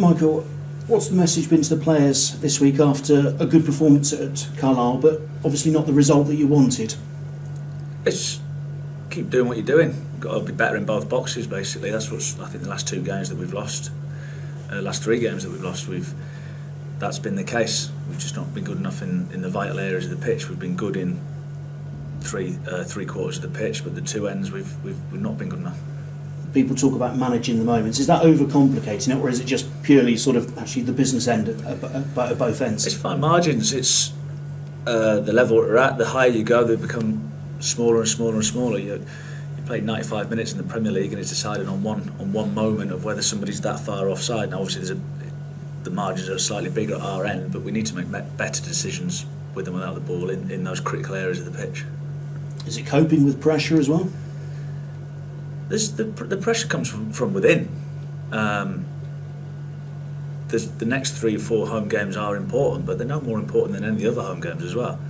Michael, what's the message been to the players this week after a good performance at Carlisle, but obviously not the result that you wanted? It's keep doing what you're doing. You've got to be better in both boxes, basically. That's what I think the last two games that we've lost, last three games that we've lost, that's been the case. We've just not been good enough in the vital areas of the pitch. We've been good in three quarters of the pitch, but the two ends we've not been good enough. People talk about managing the moments. Is that overcomplicating it, or is it just purely sort of actually the business end at both ends? It's fine margins. It's the level we're at. The higher you go, they become smaller and smaller and smaller. You played 95 minutes in the Premier League, and it's decided on one moment of whether somebody's that far offside. Now, obviously, the margins are slightly bigger at our end, but we need to make better decisions with and without the ball in those critical areas of the pitch. Is it coping with pressure as well? The pressure comes from within. The next 3 or 4 home games are important, but they're no more important than any of the other home games as well.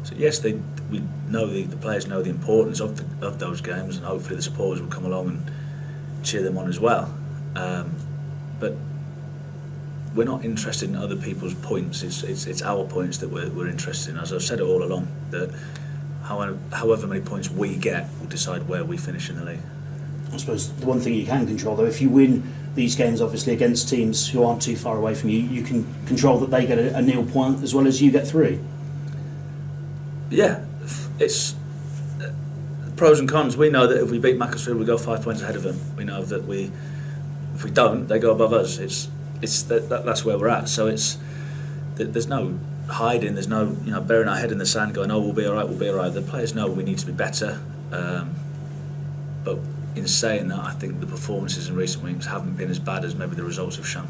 So yes, we know the players know the importance of those games, and hopefully the supporters will come along and cheer them on as well. But we're not interested in other people's points. It's our points that we're interested in. As I've said it all along, that however many points we get will decide where we finish in the league. I suppose the one thing you can control, though, if you win these games, obviously against teams who aren't too far away from you, you can control that they get a nil point as well as you get 3. Yeah, it's pros and cons. We know that if we beat Macclesfield, we go 5 points ahead of them. We know that if we don't, they go above us. That's where we're at. So there's no hiding. There's no burying our head in the sand, going, "Oh, we'll be all right. We'll be all right." The players know we need to be better. But in saying that, I think the performances in recent weeks haven't been as bad as maybe the results have shown.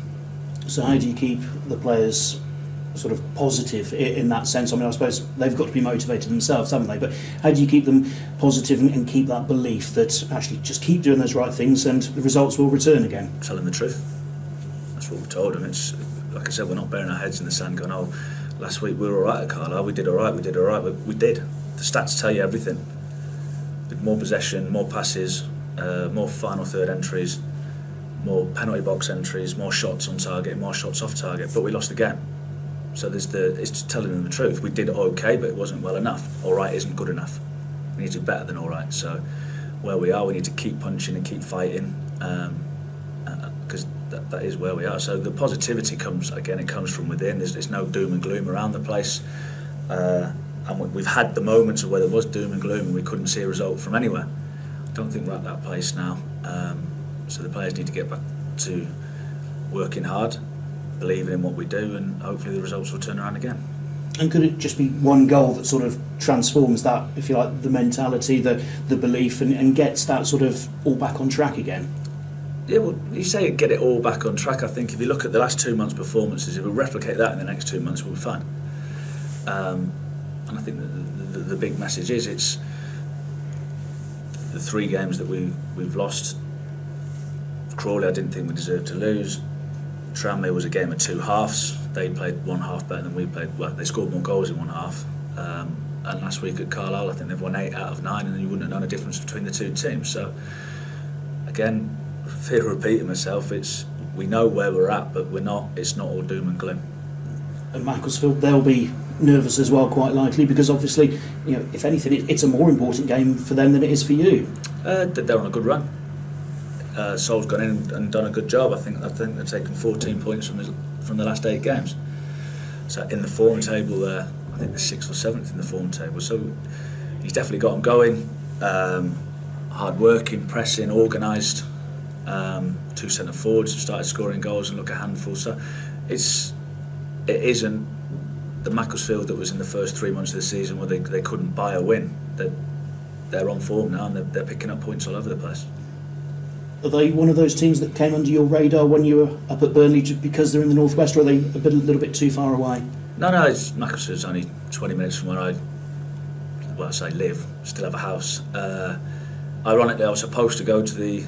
So how do you keep the players sort of positive in that sense? I mean, I suppose they've got to be motivated themselves, haven't they? But how do you keep them positive and keep that belief that actually just keep doing those right things and the results will return again? Telling the truth. That's what we've told them. It's like I said, we're not burying our heads in the sand going, "Oh, last week we were all right at Carlisle, we did all right, but we did. The stats tell you everything. With more possession, more passes, more final third entries, more penalty box entries, more shots on target, more shots off target, but we lost the game." So it's just telling them the truth. We did okay, but it wasn't well enough. All right isn't good enough. We need to do better than all right. So where we are, we need to keep punching and keep fighting, because that is where we are. So the positivity comes from within. There's no doom and gloom around the place. And we've had the moments of where there was doom and gloom and we couldn't see a result from anywhere. I don't think we're at that place now. So the players need to get back to working hard, believing in what we do, and hopefully the results will turn around again. And could it just be one goal that sort of transforms that, if you like, the mentality, the belief, and gets that sort of all back on track again? Yeah, well, you say get it all back on track. I think if you look at the last 2 months' performances, if we replicate that in the next 2 months, we'll be fine. And I think the big message is it's the 3 games that we've lost. Crawley, I didn't think we deserved to lose. Tranmere was a game of 2 halves. They played 1 half better than we played. Well, they scored more goals in 1 half. And last week at Carlisle, I think they've won 8 out of 9, and you wouldn't have known a difference between the 2 teams. So, again, fear of repeating myself. We know where we're at, but we're not. It's not all doom and gloom. And Macclesfield, they'll be nervous as well, quite likely, because obviously, if anything, it's a more important game for them than it is for you. They're on a good run. Sol's gone in and done a good job. I think they've taken 14 points from the last 8 games. So in the form table, I think they're 6th or 7th in the form table. So he's definitely got them going. Hard working, pressing, organised. 2 centre forwards have started scoring goals and look a handful. So it isn't the Macclesfield that was in the first 3 months of the season where they couldn't buy a win. They're on form now, and they're picking up points all over the place. Are they one of those teams that came under your radar when you were up at Burnley just because they're in the northwest, or are they a little bit too far away? No, Macclesfield's only 20 minutes from where I say live, still have a house. Ironically, I was supposed to go to the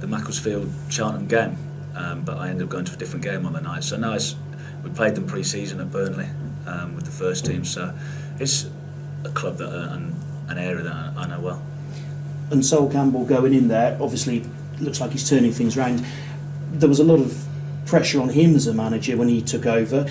Macclesfield Cheltenham game, but I ended up going to a different game on the night. So now we played them pre-season at Burnley with the first team, so it's a club and an area that I know well. And Sol Campbell going in there, obviously looks like he's turning things around. There was a lot of pressure on him as a manager when he took over.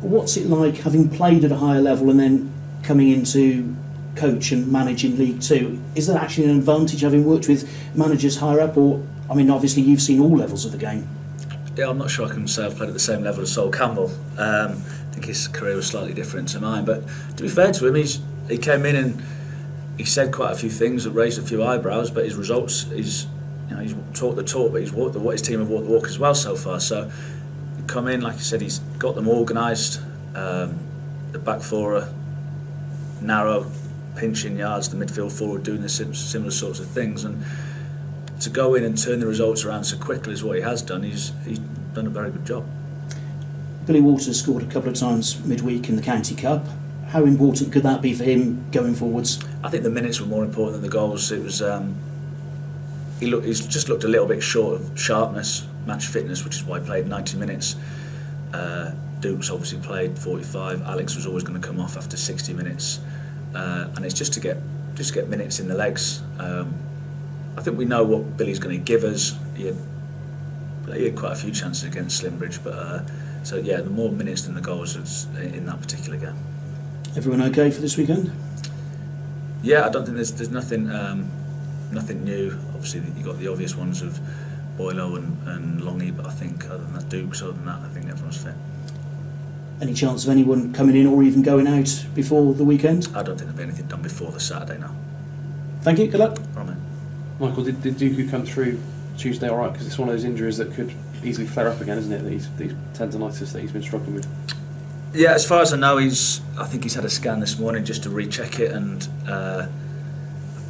What's it like having played at a higher level and then coming into coach and manage in League Two? Is that actually an advantage having worked with managers higher up, or I mean, obviously you've seen all levels of the game. Yeah, I'm not sure I can say I've played at the same level as Sol Campbell. I think his career was slightly different to mine, but to be fair to him, he came in and he said quite a few things that raised a few eyebrows, but his results, he's talked the talk, but his team have walked the walk as well so far. So he come in, like I said, he's got them organised. The back four are narrow, pinching yards, the midfield forward doing the similar sorts of things, and to go in and turn the results around so quickly as what he has done, he's done a very good job. Billy Walters scored a couple of times midweek in the County Cup. How important could that be for him going forwards? I think the minutes were more important than the goals. It was he's just looked a little bit short of sharpness, match fitness, which is why he played 90 minutes. Duke's obviously played 45. Alex was always going to come off after 60 minutes, and it's just to get minutes in the legs. I think we know what Billy's going to give us. He had quite a few chances against Slimbridge, but so yeah, the more minutes than the goals in that particular game. Everyone okay for this weekend? Yeah, I don't think there's nothing new. Obviously, you got the obvious ones of Boylo and Longy, but I think other than that, Dukes. Other than that, I think everyone's fit. Any chance of anyone coming in or even going out before the weekend? I don't think there'll be anything done before the Saturday now. Thank you. Good luck. Right, mate. Michael, did Dooku come through Tuesday all right? Because it's one of those injuries that could easily flare up again, isn't it? These tendonitis that he's been struggling with. Yeah, as far as I know, I think he's had a scan this morning just to recheck it, and I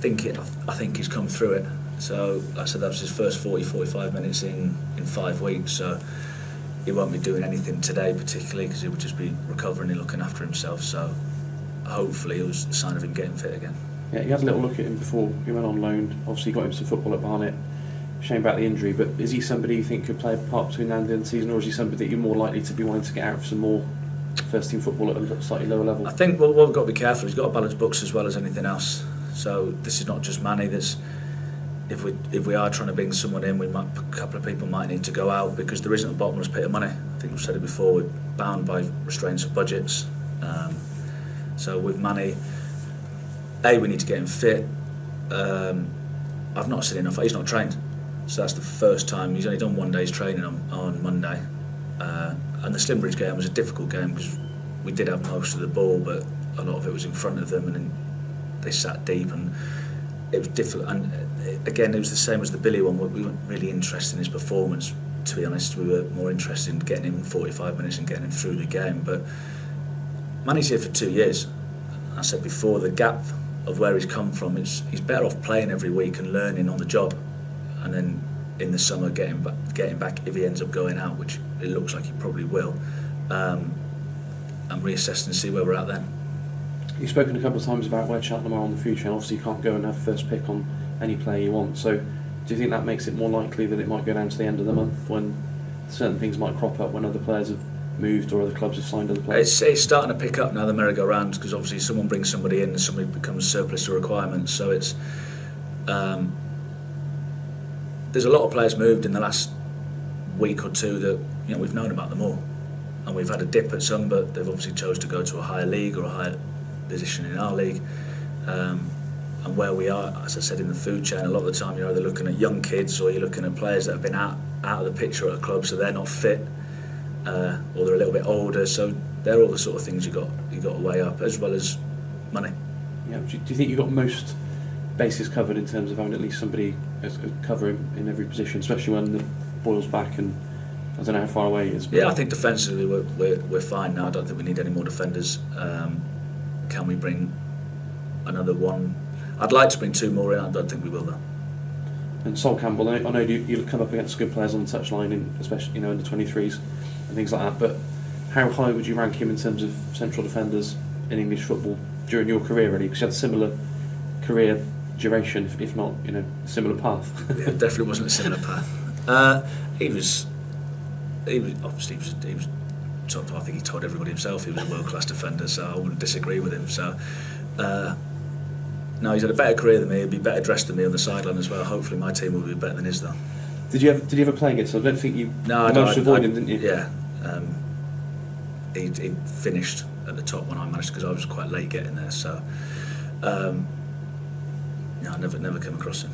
think he's come through it. So, like I said, that was his first 45 minutes in 5 weeks. So he won't be doing anything today particularly because he would just be recovering and looking after himself. So hopefully it was a sign of him getting fit again. Yeah, you had a little look at him before he went on loan. Obviously, got him some football at Barnet. Shame about the injury, but is he somebody you think could play a part between now and the end of the season, or is he somebody that you're more likely to be wanting to get out for some more first team football at a slightly lower level? I think what we've got to be careful, he's got to balance books as well as anything else. So this is not just Manny. If we are trying to bring someone in, a couple of people might need to go out because there isn't a bottomless pit of money. I think we've said it before, we're bound by restraints of budgets. So with Manny, we need to get him fit. I've not seen enough. He's not trained, so that's the first time. He's only done 1 day's training on Monday, and the Slimbridge game was a difficult game because we did have most of the ball, but a lot of it was in front of them, and then they sat deep, and it was difficult. And again, it was the same as the Billy one. We weren't really interested in his performance, to be honest. We were more interested in getting him 45 minutes and getting him through the game. But Manny's here for 2 years. I said before, the gap of where he's come from, he's better off playing every week and learning on the job, and then in the summer getting back if he ends up going out, which it looks like he probably will, and reassess and see where we're at then. You've spoken a couple of times about where Cheltenham are on the future, and obviously you can't go and have first pick on any player you want, so do you think that makes it more likely that it might go down to the end of the month when certain things might crop up when other players have moved or other clubs have signed other players? It's starting to pick up now, the merry-go-round, because obviously someone brings somebody in and somebody becomes surplus to requirements. So it's there's a lot of players moved in the last week or two that we've known about them all, and we've had a dip at some, but they've obviously chose to go to a higher league or a higher position in our league. And where we are, as I said, in the food chain, a lot of the time you're either looking at young kids or you're looking at players that have been out of the picture at a club, so they're not fit. Or they're a little bit older, so they're all the sort of things you got to weigh up, as well as money. Yeah. Do you think you've got most bases covered in terms of having at least somebody as cover in every position, especially when the Boyle's back and I don't know how far away he is? Yeah, I think defensively we're fine now. I don't think we need any more defenders. Can we bring another one? I'd like to bring 2 more in. I don't think we will though. And Sol Campbell, I know you'll come up against good players on the touchline, especially under 23s. And things like that, but how high would you rank him in terms of central defenders in English football during your career, really? Because you had a similar career duration, if not, similar path. Yeah, it definitely wasn't a similar path. He was top. I think he told everybody himself he was a world-class defender, so I wouldn't disagree with him. So, no, he's had a better career than me. He'd be better dressed than me on the sideline as well. Hopefully, my team will be better than his though. Did you ever play against him? I don't think you managed to avoid him, didn't you? Yeah. He finished at the top when I managed, because I was quite late getting there. So, I never came across him.